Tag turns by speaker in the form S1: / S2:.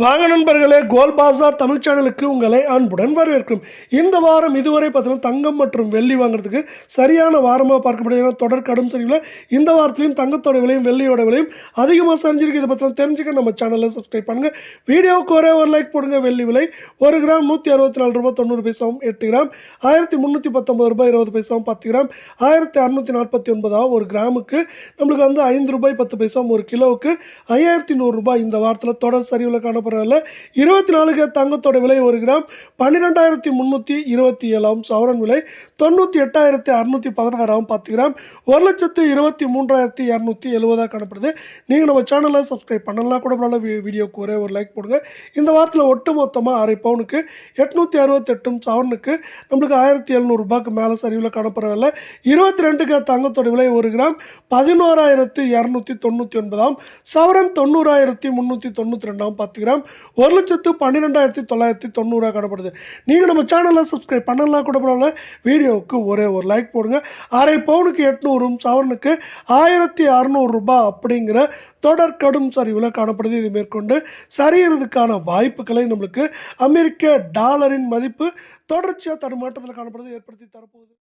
S1: வாங்க நண்பர்களே, கோல் பாசார் தமிழ் சேனலுக்கு உங்களை அன்புடன் வரவேற்கிறோம். இந்த வாரம் இதுவரை பார்த்தீங்கன்னா தங்கம் மற்றும் வெள்ளி வாங்குறதுக்கு சரியான வாரமாக பார்க்கப்படுகிற தொடர் கடும் சரிவில் இந்த வாரத்திலையும் தங்கத்தோட விலையும் வெள்ளியோட விலையும் அதிகமாக சரிஞ்சிருக்கு. இதை பற்றி தெரிஞ்சுக்க நம்ம சேனலை சப்ஸ்கிரைப் பண்ணுங்கள். வீடியோவுக்கு ஒரே ஒரு லைக் போடுங்க. வெள்ளி விலை 1 கிராம் 164 ரூபாய் 90 பைசாவும், 8 கிராம் 1319 ரூபாய் 20 பைசாவும், 10 கிராம் 1649 ஒரு கிராமுக்கு நம்மளுக்கு வந்து 5 ரூபாய் 10 பைசாவும், ஒரு கிலோவுக்கு 5100 ரூபாய் இந்த வாரத்தில் தொடர் சரிவில் காணப்படும். 24 தங்கத்தோட விலை 1 கிராம் 12327 சவரன் விலை 98616 10 கிராம் 1,23,270 காணப்படுது. நீங்க நம்ம சேனலை சப்ஸ்கிரைப் பண்ணலாம் கூட பண்ணலாம். வீடியோக்கு ஒரே ஒரு லைக் போடுங்க. இந்த வாரத்தில் ஒட்டு மொத்தமாக அரை பவுனுக்கு 868 சவரனுக்கு நம்மளுக்கு 1700 ரூபாய்க்கு மேலே சரிவில் காணப்படவில்லை. 22 தங்கத்தோட விலை 1 கிராம் 11,299 சவரன் 90,392 10 கிராம் 1,12,990 காணப்படுது. நீங்கள் நம்ம சேனலை சப்ஸ்கிரைப் பண்ணலாம் கூட பண்ணல. வீடியோவுக்கு ஒரே ஒரு லைக் போடுங்க. அரை பவுனுக்கு 800 சவரனுக்கு 1600 ரூபாய் அப்படிங்கிற தொடர் கடும் சரிவில் காணப்படுது. இது மேற்கொண்டு சரியறதுக்கான வாய்ப்புகளை நம்மளுக்கு அமெரிக்க டாலரின் மதிப்பு தொடர்ச்சியாக தடுமாற்றத்தில் காணப்படுது ஏற்படுத்தி தரப்போகுது.